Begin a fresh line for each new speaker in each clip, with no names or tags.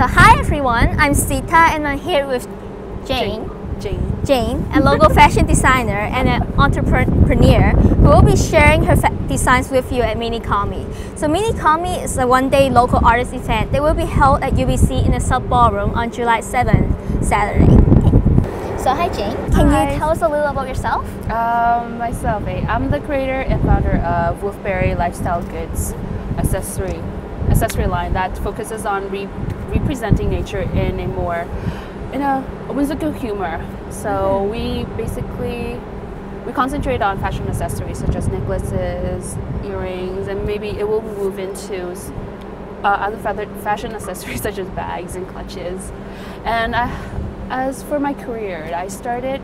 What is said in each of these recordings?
So hi everyone, I'm Sita and I'm here with Jing, a logo fashion designer and an entrepreneur who will be sharing her designs with you at MiniComi. So MiniComi is a one-day local artist event that will be held at UBC in the Sub Ballroom on July 7th, Saturday. So hi Jing, can you tell us a little about yourself?
I'm the creator and founder of Wolfberry Lifestyle Goods, accessory line that focuses on representing nature in a whimsical humor. So we concentrate on fashion accessories such as necklaces, earrings, and maybe it will move into other fashion accessories such as bags and clutches. And as for my career, I started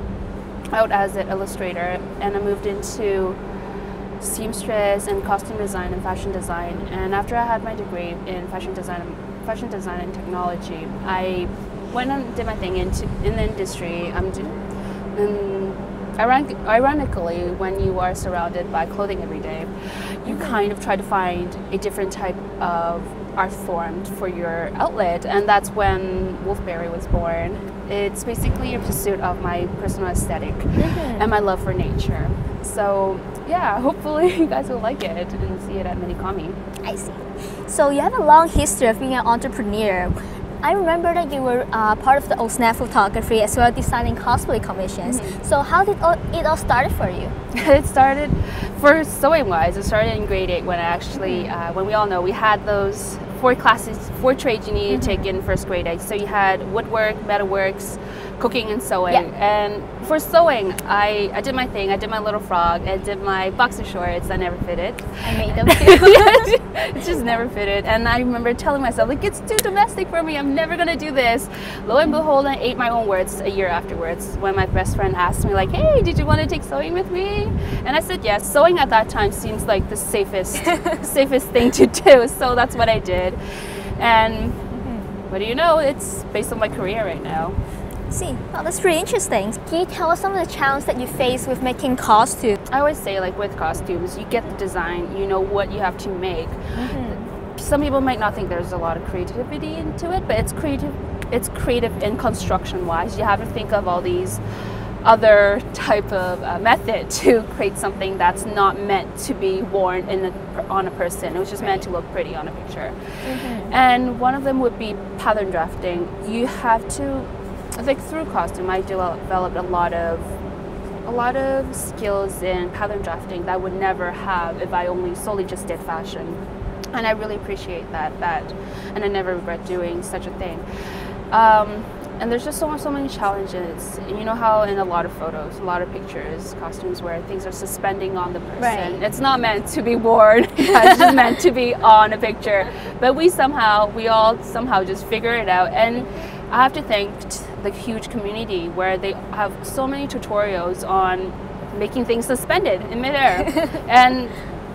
out as an illustrator and I moved into seamstress and costume design and fashion design. And after I had my degree in fashion design and technology, I went and did my thing in the industry. Ironically, when you are surrounded by clothing every day, you kind of try to find a different type of art form for your outlet, and that's when Wolfberry was born. It's basically a pursuit of my personal aesthetic and my love for nature. So yeah, hopefully you guys will like it and see it at MiniComi.
I see. So you have a long history of being an entrepreneur. I remember that you were part of the old snap photography as well as designing cosplay commissions. So how did it all started for you?
It started, for sewing wise, it started in grade 8 when I actually, when we all know we had those 4 trades you needed to take in first grade 8. So you had woodwork, metalworks, cooking and sewing. And for sewing, I did my thing. I did my little frog. I did my boxer shorts. I never fitted.
I made them too.
It just never fitted. And I remember telling myself, like, it's too domestic for me. I'm never gonna do this. Lo and behold, I ate my own words a year afterwards when my best friend asked me, like, hey, did you want to take sewing with me? And I said yes. Sewing at that time seems like the safest thing to do. So that's what I did. And what do you know? It's based on my career right now.
See, well, that's pretty interesting. Can you tell us some of the challenges that you face with making costumes?
I always say, like, with costumes, you get the design, you know what you have to make. Some people might not think there's a lot of creativity into it, but it's creative in construction wise. You have to think of all these other type of method to create something that's not meant to be worn on a person. It was just meant to look pretty on a picture. And one of them would be pattern drafting. You have to, like, through costume, I developed a lot of skills in pattern drafting that I would never have if I only solely just did fashion. And I really appreciate that, and I never regret doing such a thing. And there's just so many challenges. You know how in a lot of photos, a lot of pictures, costumes where things are suspending on the person. Right. It's not meant to be worn. It's just meant to be on a picture. But we all somehow just figure it out. And I have to thank the huge community where they have so many tutorials on making things suspended in midair. And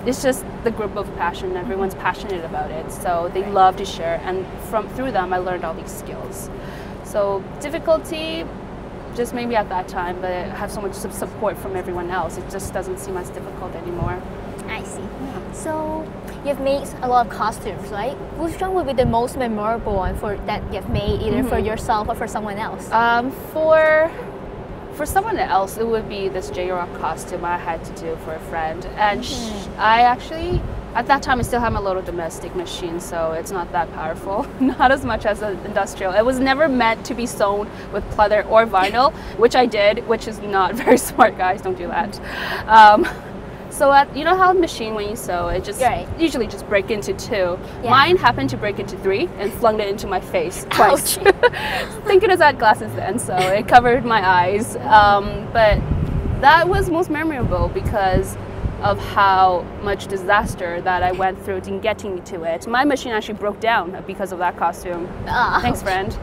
it's just the group of passion. Everyone's passionate about it, so they love to share. And through them, I learned all these skills. So difficulty, just maybe at that time, but I have so much support from everyone else. It just doesn't seem as difficult anymore. I see.
Yeah. So you've made a lot of costumes, right? Which one would be the most memorable one that you've made, either for yourself or for someone else?
For someone else, it would be this J-Rock costume I had to do for a friend. And I actually, at that time, I still had my little domestic machine, so it's not that powerful. Not as much as an industrial. It was never meant to be sewn with pleather or vinyl, which I did, which is not very smart, guys. Don't do that. So you know how a machine, when you sew, it just usually just break into 2. Yeah. Mine happened to break into 3 and flung it into my face twice. Thinking I had glasses then, so it covered my eyes. But that was most memorable because of how much disaster that I went through in getting to it. My machine actually broke down because of that costume. Thanks, friend.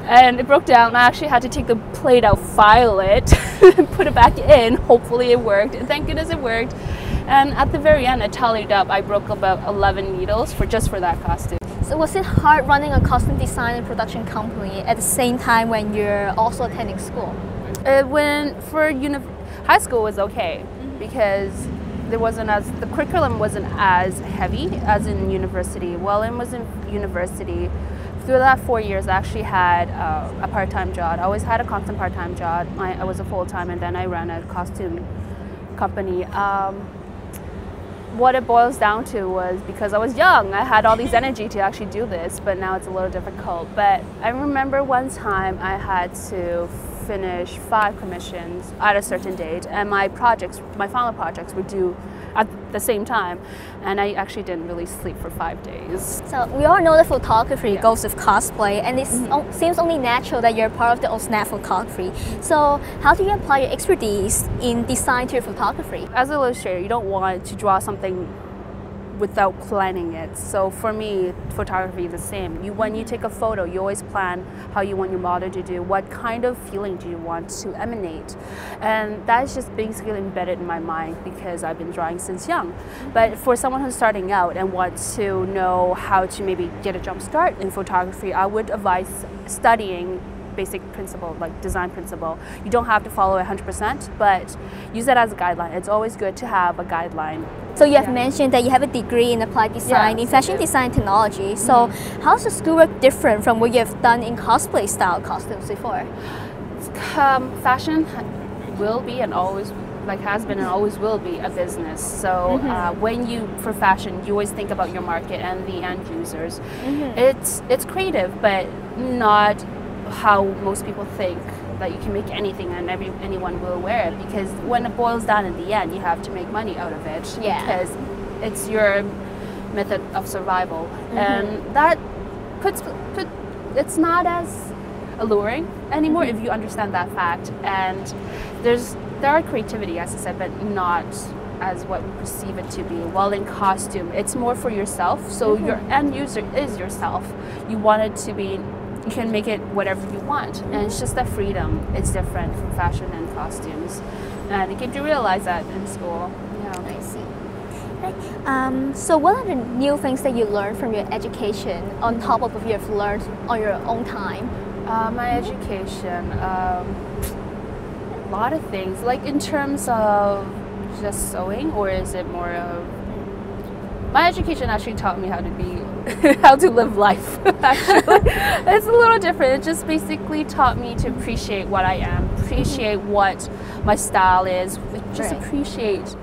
And it broke down. I actually had to take the plate out, file it, and put it back in. Hopefully it worked. And thank goodness it worked. And at the very end, I tallied up. I broke about 11 needles just for that costume.
So was it hard running a costume design and production company at the same time when you're also attending school?
High school was okay because the curriculum wasn't as heavy as in university. While I was in university, through that 4 years, I actually had a part-time job. I always had a constant part-time job. I was a full-time, and then I ran a costume company. What it boils down to was because I was young, I had all these energy to actually do this, but now it's a little difficult. But I remember one time I had to finish 5 commissions at a certain date, and my final projects were due at the same time, and I actually didn't really sleep for 5 days.
So we all know that photography goes with cosplay, and it seems only natural that you're part of the OSNAP photography. So how do you apply your expertise in design to your photography?
As an illustrator, you don't want to draw something without planning it. So for me, photography is the same. When you take a photo, you always plan how you want your model to do, what kind of feeling do you want to emanate. And that is just basically embedded in my mind because I've been drawing since young. But for someone who's starting out and wants to know how to maybe get a jump start in photography, I would advise studying basic principle, like design principle. You don't have to follow it 100%, but use it as a guideline. It's always good to have a guideline.
So you have mentioned that you have a degree in applied design, in fashion design technology. So how's the schoolwork different from what you have done in cosplay style costumes before?
Fashion will be and always has been and always will be a business. So for fashion, you always think about your market and the end users. It's creative, but not how most people think that you can make anything and anyone will wear it, because when it boils down in the end, you have to make money out of it because it's your method of survival, and that it's not as alluring anymore if you understand that fact. And there are creativity, as I said, but not as what we perceive it to be. While in costume, it's more for yourself, so your end user is yourself. You want it to be, you can make it whatever you want, and it's just that freedom. It's different from fashion and costumes, and I came to realize that in school. Yeah.
I see. Okay. So what are the new things that you learned from your education on top of what you have learned on your own time?
My education, a lot of things, like in terms of just sewing, or is it more of, my education actually taught me how to be how to live life. Actually, it's a little different. It just basically taught me to appreciate what I am, appreciate what my style is, just appreciate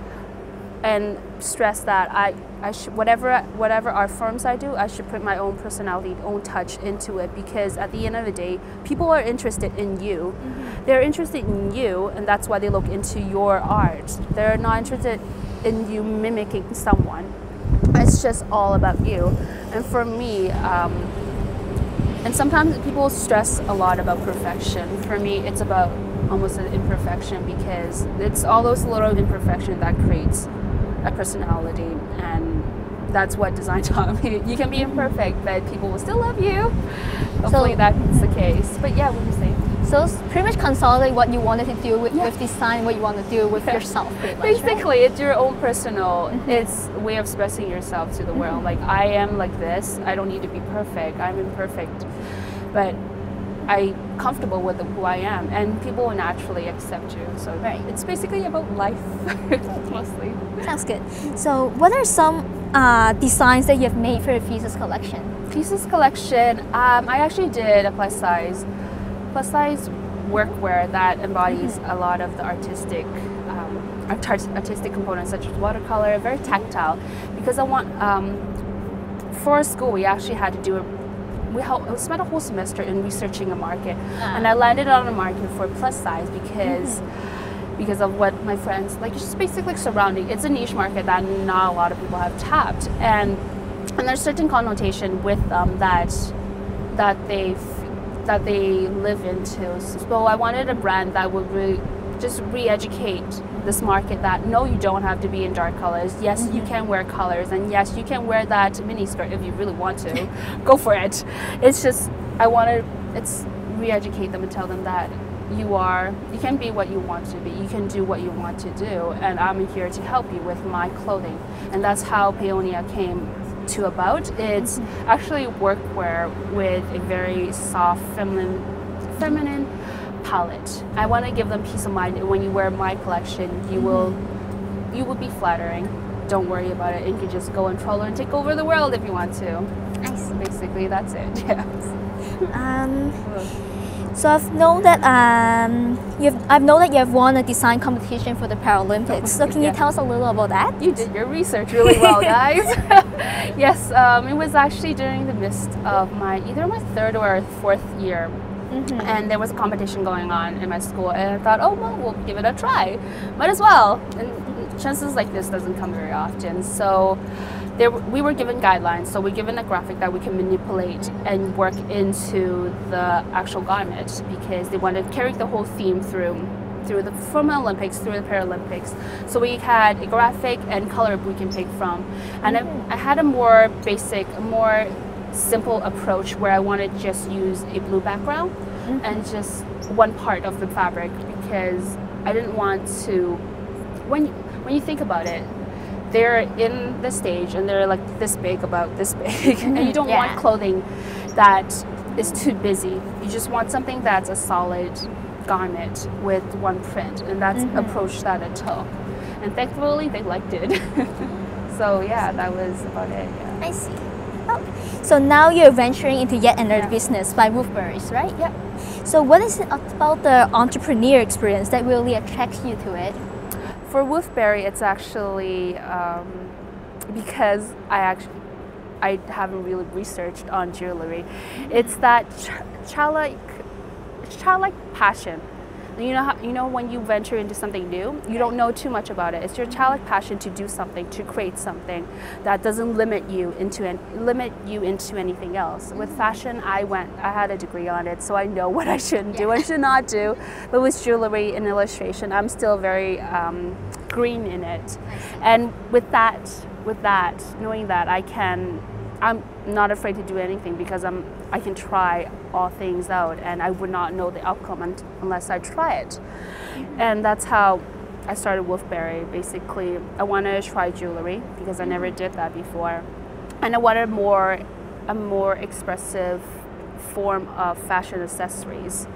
and stress that I should, whatever art forms I do, I should put my own personality, own touch into it, because at the end of the day, people are interested in you. They're interested in you, and that's why they look into your art. They're not interested in you mimicking someone. It's just all about you. And for me, and sometimes people stress a lot about perfection. For me, it's about almost an imperfection, because it's all those little imperfections that creates a personality, and that's what design taught me. You can be imperfect, but people will still love you. Hopefully that's the case. But yeah, what do you say?
So it's pretty much consolidate what you wanted to do with design, what you want to do with yourself, pretty much.
Basically, it's your own personal, it's a way of expressing yourself to the world. Like, I am like this, I don't need to be perfect, I'm imperfect, but I'm comfortable with who I am, and people will naturally accept you. So it's basically about life, mostly.
Sounds good. So what are some designs that you have made for your Pieces collection?
Pieces collection, I actually did a plus size workwear that embodies a lot of the artistic components, such as watercolor, very tactile, because I want, for school we actually had to do we spent a whole semester in researching a market, and I landed on a market for plus size because of what my friends, like, just basically surrounding. It's a niche market that not a lot of people have tapped, and there's certain connotation with them that they live into. So I wanted a brand that would really just re-educate this market that no, you don't have to be in dark colors. Yes, you can wear colors, and yes, you can wear that mini skirt if you really want to. Go for it. It's just, it's re-educate them and tell them that you can be what you want to be. You can do what you want to do, and I'm here to help you with my clothing. And that's how Paeonia came to about. It's actually workwear with a very soft, feminine palette. I want to give them peace of mind. When you wear my collection, you will you would be flattering. Don't worry about it. You can just go and troll and take over the world if you want to.
I see.
Basically, that's it. Yeah.
So I've known that you have won a design competition for the Paralympics. So can you tell us a little about that?
You did your research really well, guys. Yes, it was actually during the midst of either my third or fourth year. And there was a competition going on in my school, and I thought, oh well, we'll give it a try. Might as well. And chances like this doesn't come very often. So we were given guidelines. So we're given a graphic that we can manipulate and work into the actual garment, because they wanted to carry the whole theme from the Olympics through the Paralympics. So we had a graphic and color we can pick from. And I had a more basic, more simple approach where I wanted to just use a blue background and just one part of the fabric, because I didn't want to, when you think about it, they're in the stage and they're like this big, about this big, and you don't want clothing that is too busy. You just want something that's a solid garment with one print, and that's the approach that I took. And thankfully they liked it. So yeah, that was about it. Yeah.
I see. Oh, so now you're venturing into yet another business by Wolfberries, right?
Yeah.
So what is it about the entrepreneur experience that really attracts you to it?
For Wolfberry, it's actually because I haven't really researched on jewelry. It's that childlike passion. You know when you venture into something new, you don't know too much about it. It's your childlike passion to do something, to create something that doesn't limit you into anything else. With fashion, I had a degree on it, so I know what I shouldn't do and should not do. But with jewelry and illustration, I'm still very green in it. And with that, knowing that I'm not afraid to do anything, because I can try all things out, and I would not know the outcome unless I try it. And that's how I started Wolfberry. Basically, I wanted to try jewelry because I never did that before, and I wanted a more expressive form of fashion accessories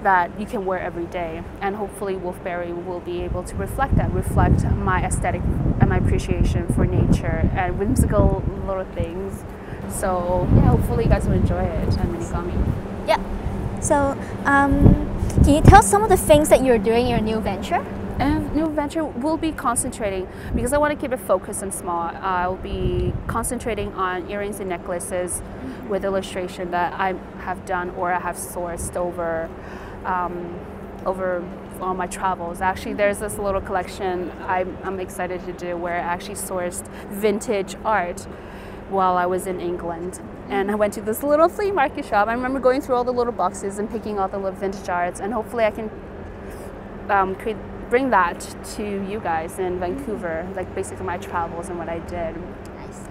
that you can wear every day. And hopefully Wolfberry will be able to reflect my aesthetic and my appreciation for nature and whimsical little things. So yeah, hopefully you guys will enjoy it and MiniComi.
Yeah. So can you tell some of the things that you're doing in your new venture?
And new venture will be concentrating, because I want to keep it focused and small. I'll be concentrating on earrings and necklaces with illustration that I have done or I have sourced over all my travels. Actually, there's this little collection I'm excited to do where I actually sourced vintage art while I was in England. And I went to this little flea market shop. I remember going through all the little boxes and picking out the little vintage arts, and hopefully I can bring that to you guys in Vancouver, like basically my travels and what I did.
Nice.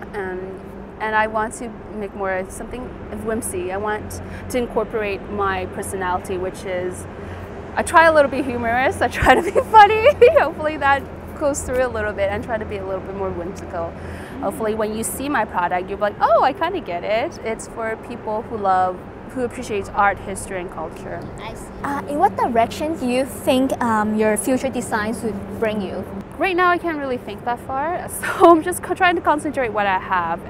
And I want to make more something of whimsy. I want to incorporate my personality, which is, I try a little bit humorous, I try to be funny. Hopefully that goes through a little bit, and try to be a little bit more whimsical. Hopefully when you see my product, you'll be like, oh, I kind of get it. It's for people who appreciate art, history, and culture.
I see. In what direction do you think your future designs would bring you?
Right now I can't really think that far, so I'm just trying to concentrate what I have.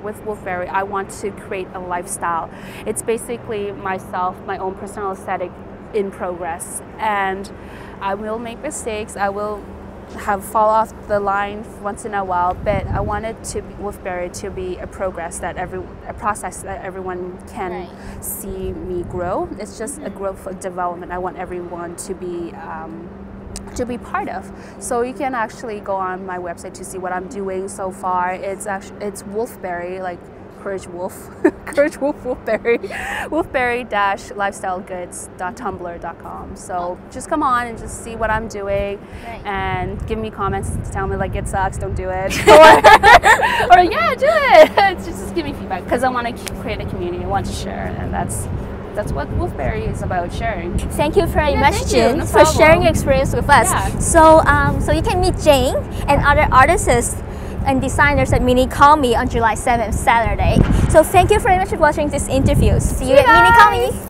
With Wolfberry, I want to create a lifestyle. It's basically myself, my own personal aesthetic in progress, and I will make mistakes. I will fall off the line once in a while, but I wanted Wolfberry to be a process that everyone can see me grow. It's just a growth, a development. I want everyone to be part of. So you can actually go on my website to see what I'm doing so far. It's Wolfberry, like Courage Wolf, Courage Wolf Wolfberry, Wolfberry-lifestylegoods.tumblr.com. So just come on and just see what I'm doing, and give me comments to tell me like it sucks, don't do it, or yeah, do it. Just give me feedback, because I want to create a community. I want to share, and that's what Wolfberry is about, sharing.
Thank you very much, Jing, for sharing your experience with us.
Yeah.
So you can meet Jing and other artists and designers at MiniComi on July 7th, Saturday. So thank you very much for watching this interview. See you at MiniComi.